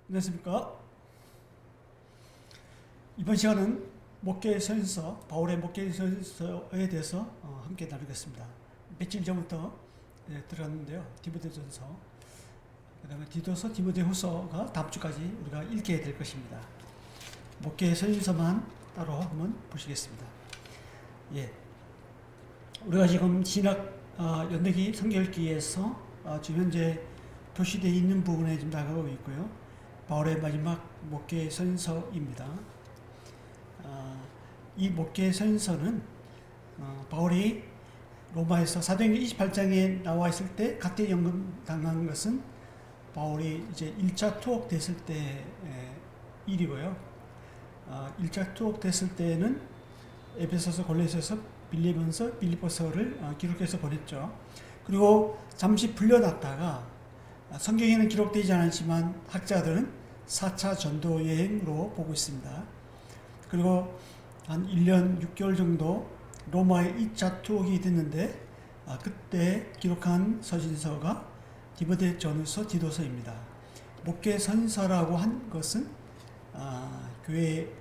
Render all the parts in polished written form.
안녕하십니까. 이번 시간은 목계서신서, 바울의 목계서신서에 대해서 함께 나누겠습니다. 며칠 전부터 들어갔는데요. 디모데전서, 그 다음에 디도서, 디모데후서가 다음 주까지 우리가 읽게 될 것입니다. 목계서신서만 따로 한번 보시겠습니다. 예, 우리가 지금 신학 연대기 성결기에서 지금 현재 표시되어 있는 부분에 지금 나가고 있고요. 바울의 마지막 목계서신서입니다. 이 목계서신서는 바울이 로마에서 사도행전 28장에 나와 있을 때 각대 연금 당한 것은 바울이 이제 1차 투옥 됐을 때 일이고요. 1차 투옥 됐을 때는 에베소서, 골로새서, 빌립보서, 빌립보서를 기록해서 보냈죠. 그리고 잠시 풀려났다가 성경에는 기록되지 않았지만 학자들은 4차 전도 여행으로 보고 있습니다. 그리고 한 1년 6개월 정도 로마의 2차 투옥이 됐는데 그때 기록한 서신서가 디모데전서, 디도서입니다. 목계서신서라고 한 것은 교회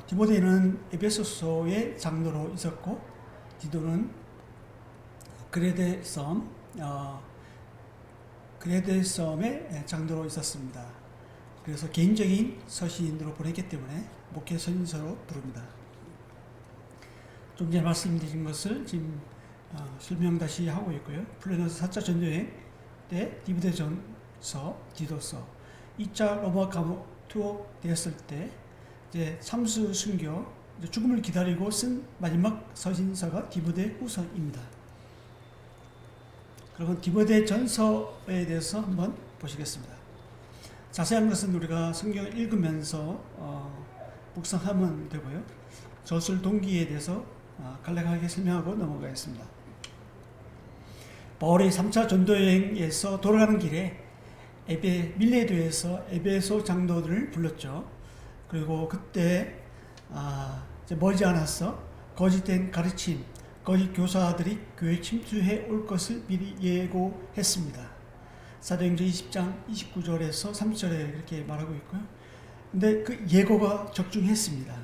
디모데는 에베소서의 장로로 있었고 디도는 그레데섬의 장로로 있었습니다. 그래서 개인적인 서신으로 보냈기 때문에 목계서신서로 부릅니다. 좀 전에 말씀드린 것을 지금 설명 다시 하고 있고요. 풀려나서 4차 전도여행 때 디모데전서, 디도서, 2차 로마 감옥 투옥 되었을 때 이제 참수 순교, 죽음을 기다리고 쓴 마지막 서신서가 디모데후서입니다. 그러면 디모데전서에 대해서 한번 보시겠습니다. 자세한 것은 우리가 성경을 읽으면서 묵상하면 되고요. 저술 동기에 대해서 간략하게 설명하고 넘어가겠습니다. 바울이 3차 전도여행에서 돌아가는 길에 밀레도에서 에베소 장로들을 불렀죠. 그리고 그때 이제 머지않아서 거짓된 가르침, 거짓 교사들이 교회에 침투해 올 것을 미리 예고했습니다. 사도행전 20장 29절에서 30절에 이렇게 말하고 있고요. 근데 그 예고가 적중했습니다.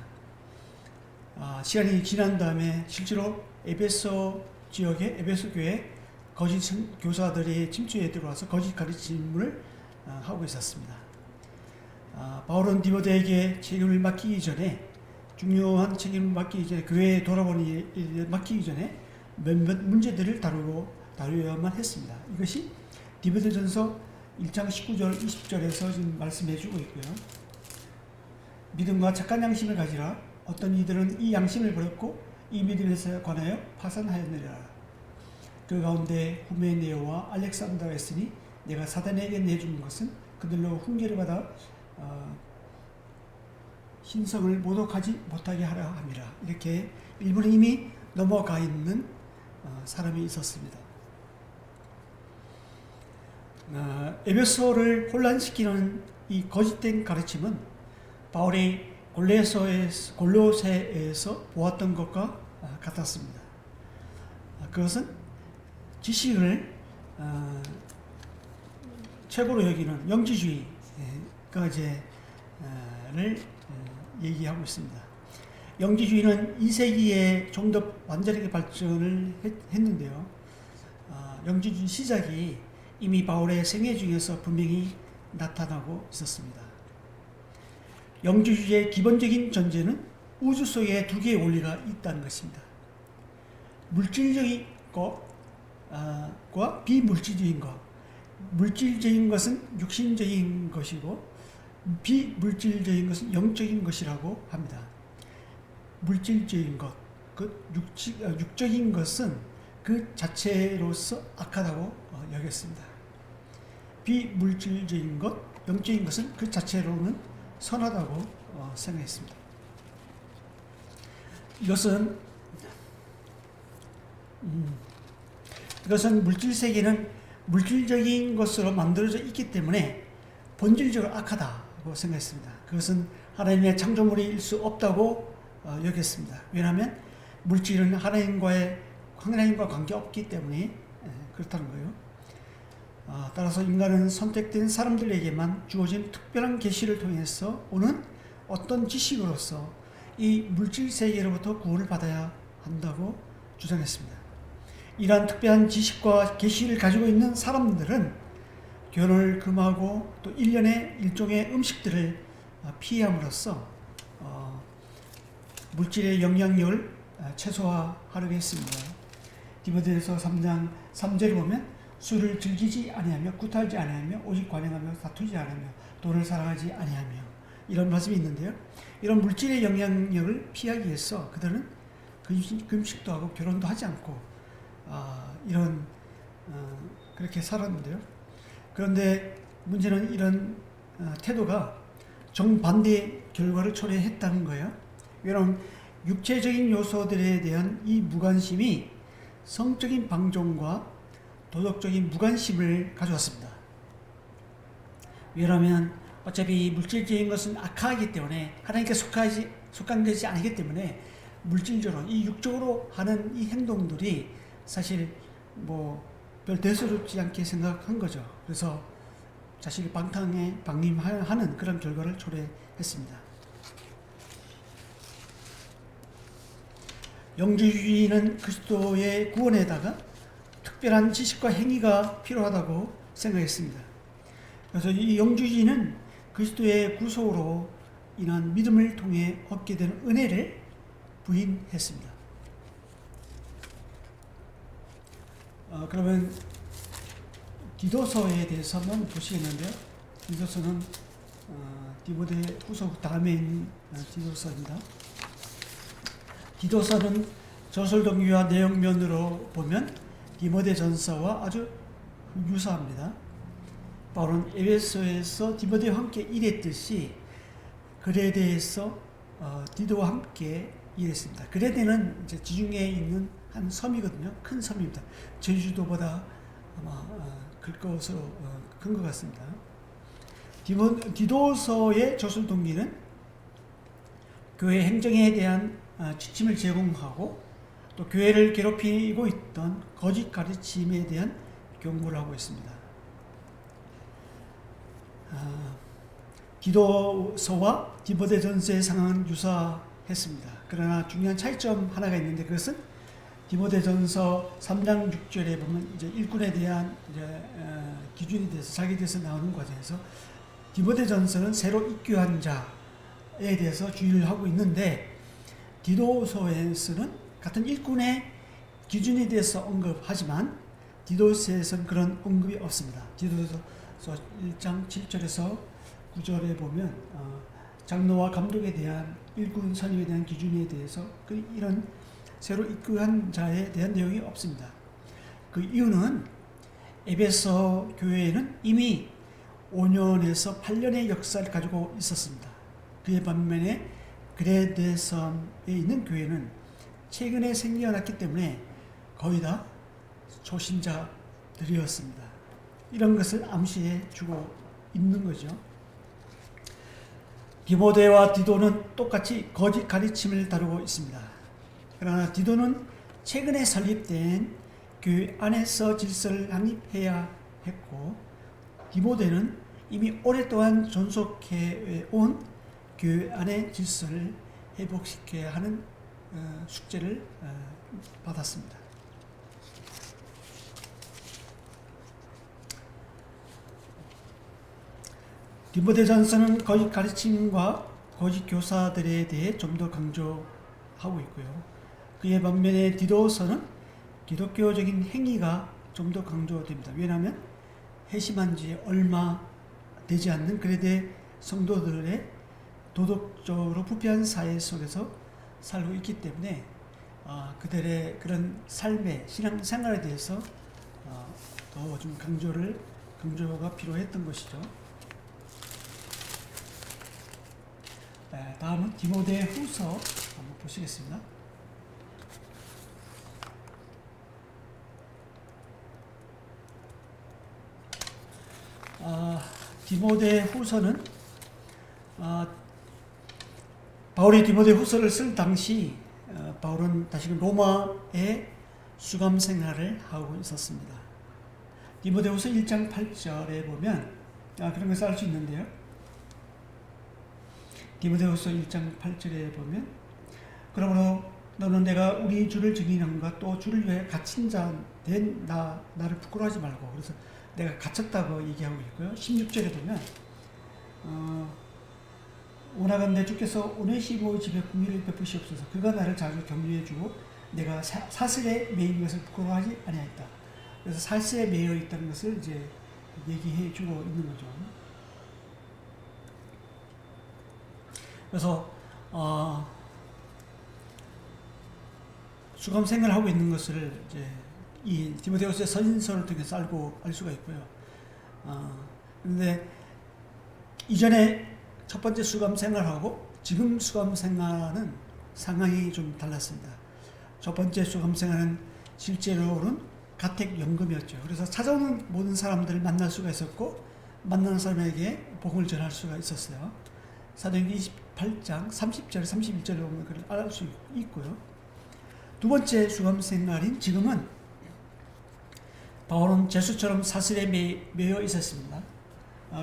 시간이 지난 다음에 실제로 에베소 지역에, 에베소 교회에 거짓 교사들이 침투해 들어와서 거짓 가르침을 하고 있었습니다. 바울은 디모데에게 책임을 맡기기 전에, 중요한 책임을 맡기기 전에, 교회에 돌아오는 일을 맡기기 전에 몇몇 문제들을 다루어야만 했습니다. 이것이 디모데전서 1장 19절, 20절에서 지금 말씀해주고 있고요. 믿음과 착한 양심을 가지라. 어떤 이들은 이 양심을 버렸고 이 믿음에 관하여 파산하였느니라. 그 가운데 후메네오와 알렉산더가 있으니 내가 사단에게 내주는 것은 그들로 훈계를 받아 신성을 모독하지 못하게 하라 함이라. 이렇게 일부는 이미 넘어가 있는 사람이 있었습니다. 에베소를 혼란시키는 이 거짓된 가르침은 바울이 골로새에서 보았던 것과 같았습니다. 그것은 지식을 최고로 여기는 영지주의가 이제를 얘기하고 있습니다. 영지주의는 2세기에 좀 더 완전하게 발전을 했는데요. 영지주의 시작이 이미 바울의 생애 중에서 분명히 나타나고 있었습니다. 영지주의의 기본적인 전제는 우주 속에 두 개의 원리가 있다는 것입니다. 물질적인 것과 비물질적인 것. 물질적인 것은 육신적인 것이고 비물질적인 것은 영적인 것이라고 합니다. 물질적인 것, 육적인 것은 그 자체로서 악하다고 여겼습니다. 비물질적인 것, 영적인 것은 그 자체로는 선하다고 생각했습니다. 이것은 물질 세계는 물질적인 것으로 만들어져 있기 때문에 본질적으로 악하다고 생각했습니다. 그것은 하나님의 창조물일 수 없다고 여겼습니다. 왜냐하면 물질은 하나님과 관계없기 때문에 그렇다는 거예요. 따라서 인간은 선택된 사람들에게만 주어진 특별한 계시를 통해서 오는 어떤 지식으로서 이 물질 세계로부터 구원을 받아야 한다고 주장했습니다. 이러한 특별한 지식과 계시를 가지고 있는 사람들은 결혼을 금하고 또 1년에 일종의 음식들을 피함으로써 물질의 영향력을 최소화하려고 했습니다. 디모데후서 3장 3절을 보면 술을 즐기지 아니하며 구탈지 아니하며 오직 관행하며 다투지 아니하며 돈을 사랑하지 아니하며 이런 말씀이 있는데요. 이런 물질의 영향력을 피하기 위해서 그들은 금식도 하고 결혼도 하지 않고 이런 그렇게 살았는데요. 그런데 문제는 이런 태도가 정반대의 결과를 초래했다는 거예요. 왜냐하면 육체적인 요소들에 대한 이 무관심이 성적인 방종과 도덕적인 무관심을 가져왔습니다. 왜냐하면 어차피 물질적인 것은 악하기 때문에 하나님께 속한것이 아니기 때문에 물질적으로 이 육적으로 하는 이 행동들이 사실 별 대수롭지 않게 생각한 거죠. 그래서 자신을 방임하는 그런 결과를 초래했습니다. 영주주의는 그리스도의 구원에다가 특별한 지식과 행위가 필요하다고 생각했습니다. 그래서 이 영주주의는 그리스도의 구속으로 인한 믿음을 통해 얻게 되는 은혜를 부인했습니다. 그러면 디도서에 대해서 한번 보시겠는데요. 디도서는 디모데후서 다음에 있는 디도서입니다. 디도서는 저술 동기와 내용면으로 보면 디모데전서와 아주 유사합니다. 바울은 에베소에서 디모데와 함께 일했듯이 그레데에서 디도와 함께 일했습니다. 그레데는 이제 지중해에 있는 한 섬이거든요. 큰 섬입니다. 제주도보다 아마 클 것으로 큰 것 같습니다. 디도서의 저술 동기는 교회 행정에 대한 지침을 제공하고 또 교회를 괴롭히고 있던 거짓 가르침에 대한 경고를 하고 있습니다. 디도서와 디모데전서의 상황은 유사했습니다. 그러나 중요한 차이점 하나가 있는데 그것은 디모데전서 3장 6절에 보면 이제 일꾼에 대한 기준에 대해서 자기에 대해서 나오는 과정에서 디모데전서는 새로 입교한 자에 대해서 주의를 하고 있는데 디도서에서는 같은 일꾼의 기준에 대해서 언급하지만 디도서에서는 그런 언급이 없습니다. 디도서 1장 7절에서 9절에 보면 장로와 감독에 대한 일꾼 선임에 대한 기준에 대해서 이런 새로 입교한 자에 대한 내용이 없습니다. 그 이유는 에베소 교회에는 이미 5년에서 8년의 역사를 가지고 있었습니다. 그에 반면에 그레데섬에 있는 교회는 최근에 생겨났기 때문에 거의 다 초신자들이었습니다. 이런 것을 암시해 주고 있는 거죠. 디모데와 디도는 똑같이 거짓 가르침을 다루고 있습니다. 그러나 디도는 최근에 설립된 교회 안에서 질서를 확립해야 했고 디모데는 이미 오랫동안 존속해 온 교회 안의 질서를 회복시켜야 하는 숙제를 받았습니다. 디모데전서는 거짓 가르침과 거짓 교사들에 대해 좀 더 강조하고 있고요. 그에 반면에 디도서는 기독교적인 행위가 좀 더 강조됩니다. 왜냐하면 회심한 지 얼마 되지 않는 그레데 성도들의 도덕적으로 부패한 사회 속에서 살고 있기 때문에 그들의 그런 삶의 신앙생활에 대해서 더 좀 강조가 필요했던 것이죠. 다음은 디모데후서 한번 보시겠습니다. 디모데후서는 바울이 디모데후서를 쓸 당시 바울은 다시금 로마에 수감 생활을 하고 있었습니다. 디모데후서 1장 8절에 보면 그런 것을 알 수 있는데요. 디모데후서 1장 8절에 보면 그러므로 너는 내가 우리 주를 증인함과 또 주를 위해 갇힌 자 된 나를 부끄러워하지 말고, 그래서 내가 갇혔다고 얘기하고 있고요. 16절에 보면 원하건대 주께서 오네시모 집에 긍휼을 베푸시옵소서. 그가 나를 자주 격려해 주고 내가 사슬에 매인 것을 부끄러워하지 아니하였다. 그래서 사슬에 매여 있다는 것을 이제 얘기해 주고 있는 거죠. 그래서 수감 생활을 하고 있는 것을 이제 이 디모데후서의 서신서를 통해서 알 수가 있고요. 그런데 이전에 첫 번째 수감 생활하고 지금 수감 생활은 상황이 좀 달랐습니다. 첫 번째 수감 생활은 실제로는 가택연금이었죠. 그래서 찾아오는 모든 사람들을 만날 수가 있었고 만나는 사람에게 복음을 전할 수가 있었어요. 사도행전 28장 30절 31절에 보면 그걸 알 수 있고요. 두 번째 수감 생활인 지금은 바울은 죄수처럼 사슬에 매여 있었습니다.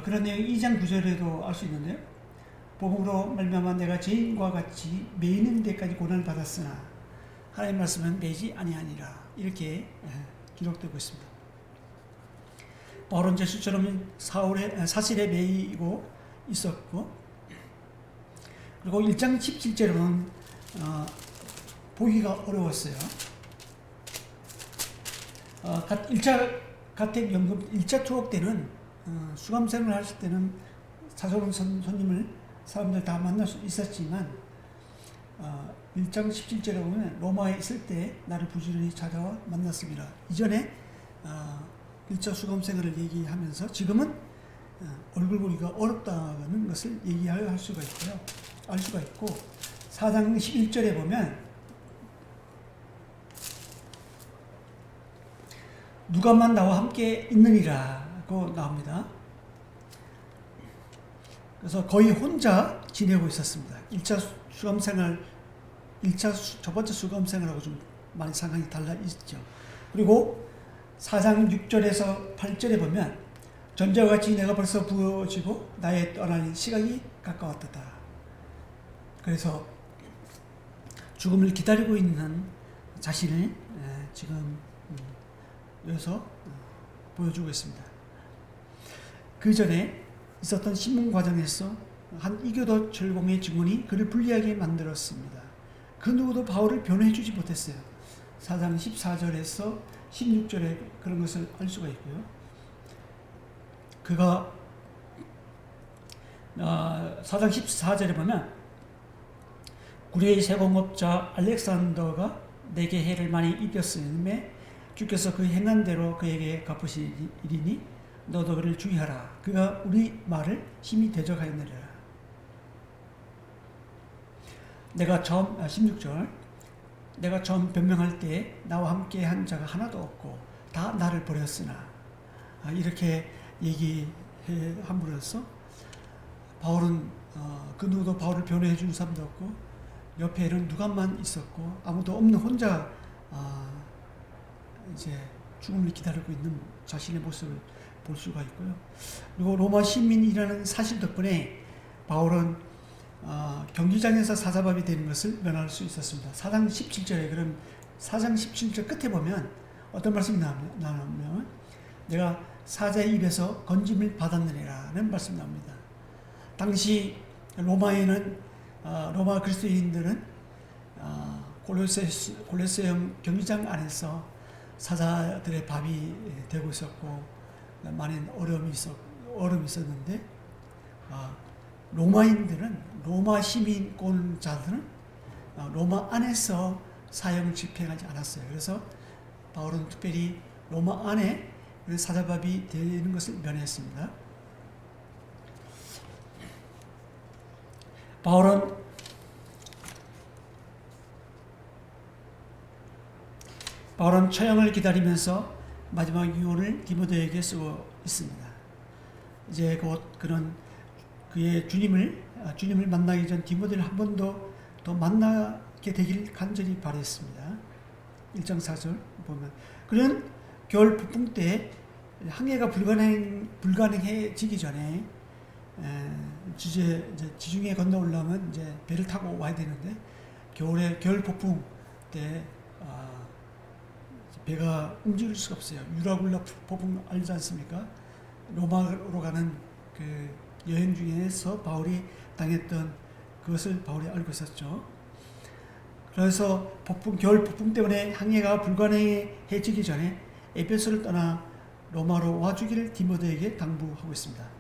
그런 내용 2장 9절에도 알 수 있는데요. 복음으로 말미암아 내가 죄인과 같이 매이는 데까지 고난을 받았으나 하나님 말씀은 매지 아니하니라, 이렇게 기록되고 있습니다. 바울은 죄수처럼 사슬에 매이고 있었고, 그리고 1장 17절은 보기가 어려웠어요. 1차 가택연금 1차 투옥 때는 수감생을 하실 때는 찾아오는 손님을 사람들 다 만날 수 있었지만 1장 17절에 보면 로마에 있을 때 나를 부지런히 찾아와 만났습니다. 이전에 1차 수감생활을 얘기하면서 지금은 얼굴 보기가 어렵다는 것을 얘기할 수가 있고요. 알 수가 있고 4장 11절에 보면 누가만 나와 함께 있느니라고 나옵니다. 그래서 거의 혼자 지내고 있었습니다. 1차 수감생활, 첫 번째 수감생활하고 좀 많이 상황이 달라 있죠. 그리고 4장 6절에서 8절에 보면 전자와 같이 내가 벌써 부어지고 나의 떠나는 시각이 가까웠다. 그래서 죽음을 기다리고 있는 자신을 지금 여기서 보여주고 있습니다. 그 전에 있었던 신문 과정에서 한 이교도 철공의 증언이 그를 불리하게 만들었습니다. 그 누구도 바울을 변호해 주지 못했어요. 4장 14절에서 16절에 그런 것을 알 수가 있고요. 그가 4장 14절에 보면 구레의 세공업자 알렉산더가 내게 해를 많이 입혔으며 주께서 그 행한 대로 그에게 갚으시리니 너도 그를 주의하라. 그가 우리 말을 심히 대적하였느니라. 내가 처음 16절 내가 처음 변명할 때 나와 함께 한 자가 하나도 없고 다 나를 버렸으나, 이렇게 얘기함으로써 바울은 그 누구도 바울을 변호해 주는 사람도 없고 옆에는 누가만 있었고 아무도 없는 혼자 이제 죽음을 기다리고 있는 자신의 모습을 볼 수가 있고요. 그리고 로마 시민이라는 사실 덕분에 바울은 경기장에서 사자밥이 되는 것을 면할 수 있었습니다. 4장 17절에 그럼 4장 17절 끝에 보면 어떤 말씀이 나오냐면 내가 사자의 입에서 건짐을 받았느니라는 말씀이 나옵니다. 당시 로마에는 로마 그리스도인들은 골로새형 경기장 안에서 사자들의 밥이 되고 있었고 많은 어려움이 있었는데 로마인들은 로마 시민권자들은 로마 안에서 사형을 집행하지 않았어요. 그래서 바울은 특별히 로마 안에 사자밥이 되는 것을 면했습니다. 바울은 처형을 기다리면서 마지막 유언을 디모데에게 쓰고 있습니다. 이제 곧 그는 그의 주님을 만나기 전 디모데를 한 번 더 만나게 되길 간절히 바랬습니다. 1장 4절 보면 그는 겨울 북풍 때 항해가 불가능해지기 전에 이제 지중해 건너 올라오면 이제 배를 타고 와야 되는데 겨울에 겨울 폭풍 때 배가 움직일 수가 없어요. 유라굴라 폭풍 알지 않습니까? 로마로 가는 그 여행 중에서 바울이 당했던 그것을 바울이 알고 있었죠. 그래서 겨울 폭풍 때문에 항해가 불가능해지기 전에 에베소를 떠나 로마로 와주기를 디모데에게 당부하고 있습니다.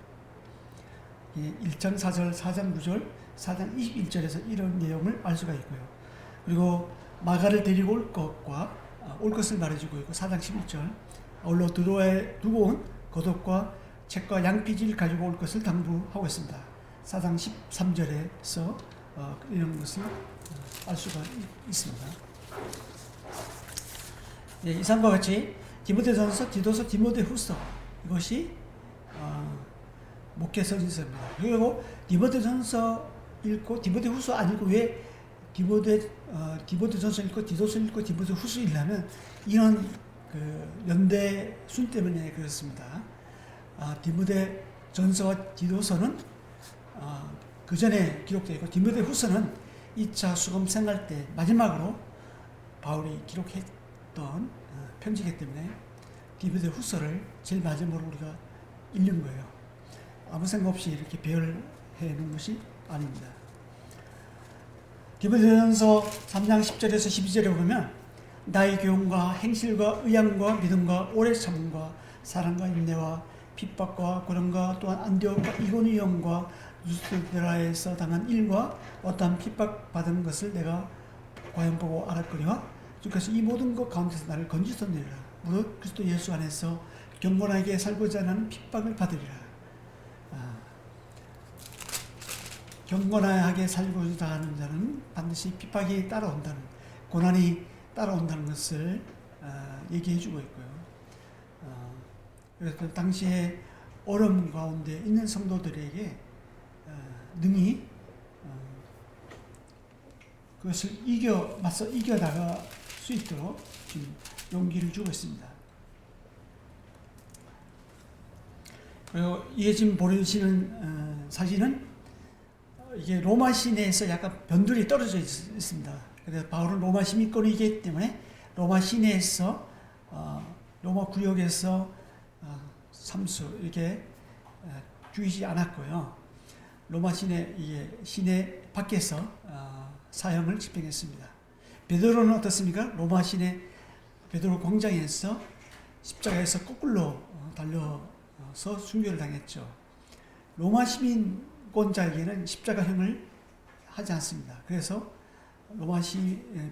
1장 4절, 4장 9절, 4장 21절에서 이런 내용을 알 수가 있고요. 그리고 마가를 데리고 올 것을 말해주고 있고 4장 11절 아울러 드로아에 두고 온 겉옷과 책과 양피지를 가지고 올 것을 당부하고 있습니다. 4장 13절에서 이런 것을 알 수가 있습니다. 이상과 같이 디모데전서, 디도서, 디모데후서 이것이 목회 서신서입니다. 그리고 디모데전서 읽고 디모데후서 안 읽고 왜 디모데전서 읽고 디도서 읽고 디모데후서 읽냐면 이런 그 연대 순 때문에 그렇습니다. 디모데전서와 디도서는 그 전에 기록되어 있고 디모데후서는 2차 수금 생활 때 마지막으로 바울이 기록했던 편지이기 때문에 디모데후서를 제일 마지막으로 우리가 읽는 거예요. 아무 생각 없이 이렇게 배열해 놓은 것이 아닙니다. 디모데전서 3장 10절에서 12절에 보면 나의 교훈과 행실과 의향과 믿음과 오래 참음과 사랑과 인내와 핍박과 고난과 또한 안디옥과 이고니온과 루스드라에서 당한 일과 어떠한 핍박받은 것을 내가 과연 보고 알았거니와 주께서 이 모든 것 가운데서 나를 건지셨느니라. 무릇 그리스도 예수 안에서 경건하게 살고자 하는 핍박을 받으리라. 경건하게 살고자 하는 자는 반드시 핍박이 따라온다는, 고난이 따라온다는 것을 얘기해 주고 있고요. 그래서 당시에 어려움 가운데 있는 성도들에게 능히 그것을 맞서 이겨나갈 수 있도록 지금 용기를 주고 있습니다. 그리고 이게 지금 보여주시는 사진은 이게 로마 시내에서 약간 변두리 떨어져 있습니다. 그래서 바울은 로마 시민권이기 때문에 로마 시내에서 로마 구역에서 삼수 이렇게 주이지 않았고요. 로마 시내 밖에서 사형을 집행했습니다. 베드로는 어떻습니까? 로마 시내 베드로 광장에서 십자가에서 거꾸로 달려서 순교를 당했죠. 로마 시민권자에게는 십자가형을 하지 않습니다. 그래서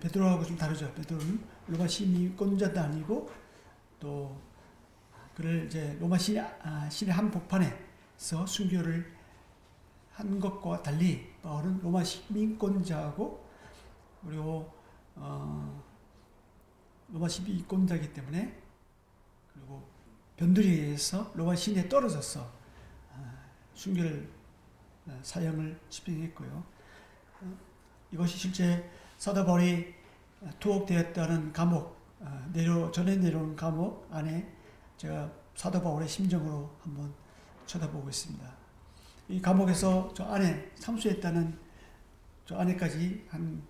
베드로하고 좀 다르죠. 베드로는 로마 시민권자도 아니고 또 그를 이제 로마 시내 한복판에서 순교를 한 것과 달리 바울은 로마 시민권자하고 그리고 로마 시민권자이기 때문에 그리고 변두리에서 로마 시내에 떨어져서 순교를 사형을 집행했고요. 이것이 실제 사도 바울이 투옥되었다는 감옥 전에 내려온 감옥 안에 제가 사도 바울의 심정으로 한번 쳐다보고 있습니다. 이 감옥에서 저 안에 삼수했다는 저 안에까지 한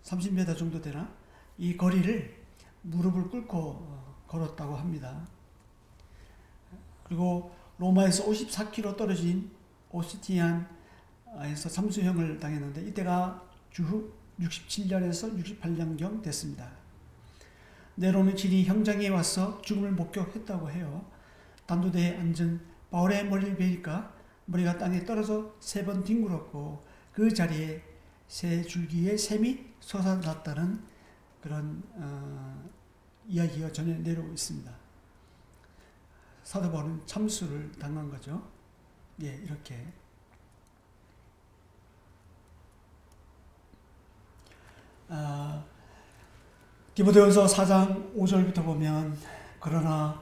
30m 정도 되나 이 거리를 무릎을 꿇고 걸었다고 합니다. 그리고 로마에서 54km 떨어진 오스티안에서 삼수형을 당했는데 이때가 주후 67년에서 68년경 됐습니다. 네로는 친히 형장에 와서 죽음을 목격했다고 해요. 단도대에 앉은 바울의 머리를 베니까 머리가 땅에 떨어져 3번 뒹굴었고 그 자리에 새 줄기의 샘이 솟아났다는 그런 이야기가 전해 내려오고 있습니다. 사도 바울은 참수를 당한 거죠. 예, 이렇게. 디모데후서 4장 5절부터 보면 그러나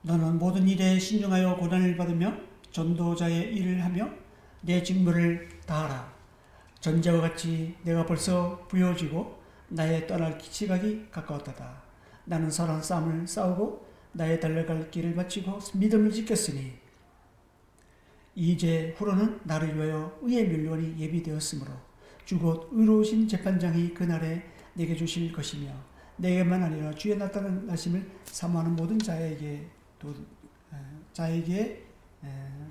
너는 모든 일에 신중하여 고난을 받으며 전도자의 일을 하며 내 직무를 다하라. 전자와 같이 내가 벌써 부여지고 나의 떠날 시각이 가까웠다. 나는 선한 싸움을 싸우고 나의 달려갈 길을 마치고 믿음을 지켰으니 이제 후로는 나를 위하여 의의 멸류관이 예비되었으므로 주 곧 의로우신 재판장이 그날에 내게 주실 것이며 내게만 아니라 주의 나타나심을 사모하는 모든 자에게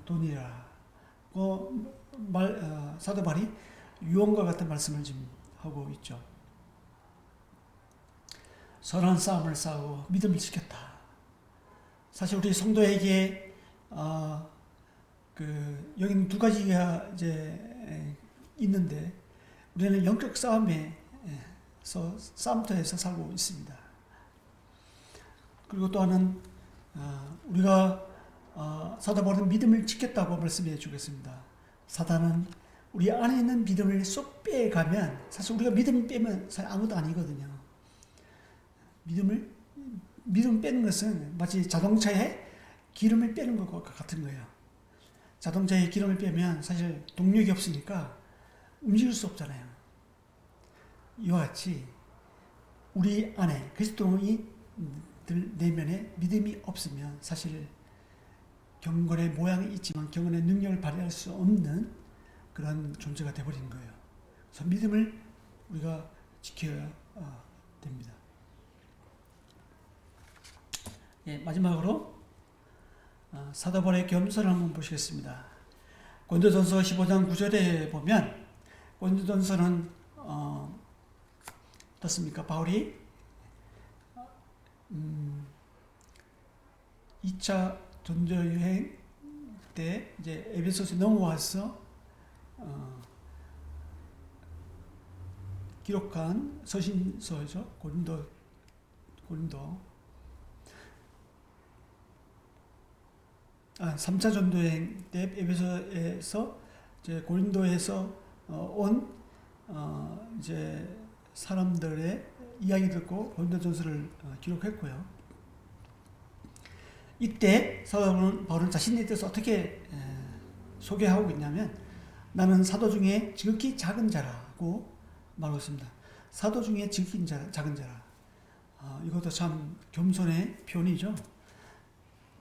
돈이라. 사도 바울이 유언과 같은 말씀을 지금 하고 있죠. 선한 싸움을 싸우고 믿음을 지켰다. 사실 우리 성도에게 여기는 두 가지가 이제 있는데 우리는 영적 싸움에서 싸움터에서 살고 있습니다. 그리고 또 하나는 우리가 사도 바울은 믿음을 지켰다고 말씀해 주겠습니다. 사단은 우리 안에 있는 믿음을 쏙 빼가면 사실 우리가 믿음 빼면 사실 아무도 아니거든요. 믿음 빼는 것은 마치 자동차에 기름을 빼는 것과 같은 거예요. 자동차에 기름을 빼면 사실 동력이 없으니까 움직일 수 없잖아요. 이와 같이 우리 안에 그리스도의 내면에 믿음이 없으면 사실 경건의 모양이 있지만 경건의 능력을 발휘할 수 없는 그런 존재가 되어버린 거예요. 그래서 믿음을 우리가 지켜야 됩니다. 마지막으로 사도 바울의 겸손을 한번 보시겠습니다. 고린도전서 15장 9절에 보면 고린도전서는 어떻습니까? 바울이 2차 전도 여행 때 이제 에베소서 넘어와서 기록한 서신서죠. 고린도 3차 전도여행 때 에베소에서 이제 고린도에서 온 이제 사람들의 이야기 듣고 고린도전서를 기록했고요. 이때 사도 바울은 자신에 대해서 어떻게 소개하고 있냐면 나는 사도 중에 지극히 작은 자라고 말하고 있습니다. 사도 중에 지극히 작은 자라. 이것도 참 겸손의 표현이죠.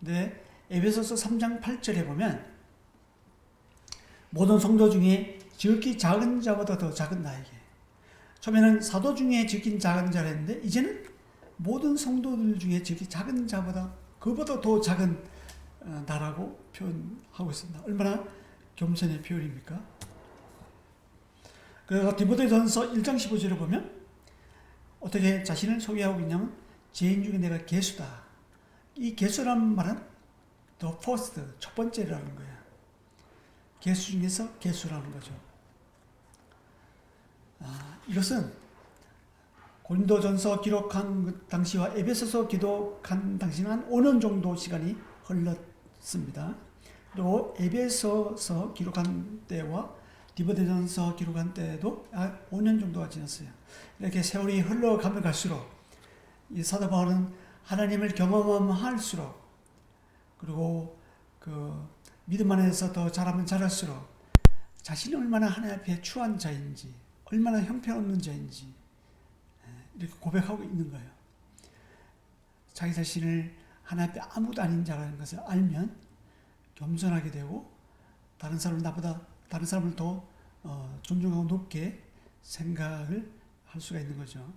근데 에베소서 3장 8절에 보면 모든 성도 중에 지극히 작은 자보다 더 작은 나에게. 처음에는 사도 중에 지극히 작은 자라 했는데 이제는 모든 성도들 중에 지극히 작은 자보다 그보다 더 작은 나라고 표현하고 있습니다. 얼마나 겸손의 표현입니까? 그래서 디모데전서 1장 15절에 보면 어떻게 자신을 소개하고 있냐면 죄인 중에 내가 개수다. 이 개수란 말은 the first, 첫 번째라는 거예요. 개수 중에서 개수라는 거죠. 이것은 고린도전서 기록한 그 당시와 에베소서 기록한 당시는 한 5년 정도 시간이 흘렀습니다. 그리고 에베소서 기록한 때와 디모데전서 기록한 때도 5년 정도가 지났어요. 이렇게 세월이 흘러가면 갈수록 이 사도 바울은 하나님을 경험하면 할수록 그리고 그 믿음 안에서 더 잘하면 잘할수록 자신이 얼마나 하나님 앞에 추한 자인지 얼마나 형편없는 자인지 이렇게 고백하고 있는 거예요. 자기 자신을 하나님 앞에 아무도 아닌 자라는 것을 알면 겸손하게 되고 다른 사람을 더 존중하고 높게 생각을 할 수가 있는 거죠.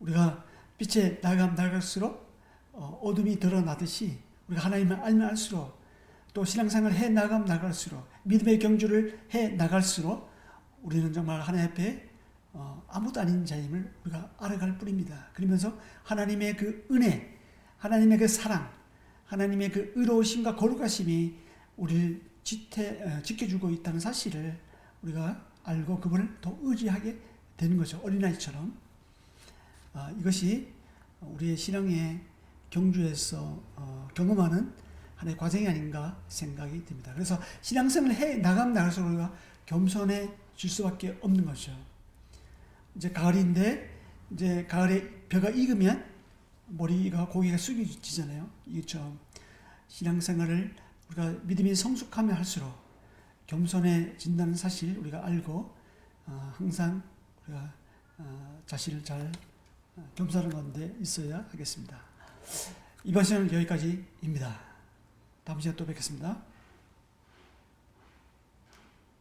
우리가 빛에 나갈수록 어둠이 드러나듯이 우리가 하나님을 알면 알수록 또 신앙생활을 해 나갈수록 믿음의 경주를 해 나갈수록 우리는 정말 하나님 앞에 아무도 아닌 자임을 우리가 알아갈 뿐입니다. 그러면서 하나님의 그 은혜, 하나님의 그 사랑, 하나님의 그 의로우심과 거룩하심이 우리를 지켜주고 있다는 사실을 우리가 알고 그분을 더 의지하게 되는 거죠. 어린아이처럼. 이것이 우리의 신앙의 경주에서 경험하는 하나의 과정이 아닌가 생각이 듭니다. 그래서 신앙생활을 해 나갈수록 우리가 겸손해질 수밖에 없는 거죠. 이제 가을인데 이제 가을에 벼가 익으면 고개가 숙여지잖아요. 이것처럼 신앙생활을 우리가 믿음이 성숙하면 할수록 겸손해진다는 사실 우리가 알고 항상 우리가 자신을 잘 겸손한 가운데 있어야 하겠습니다. 이번 시간은 여기까지입니다. 다음 시간에 또 뵙겠습니다.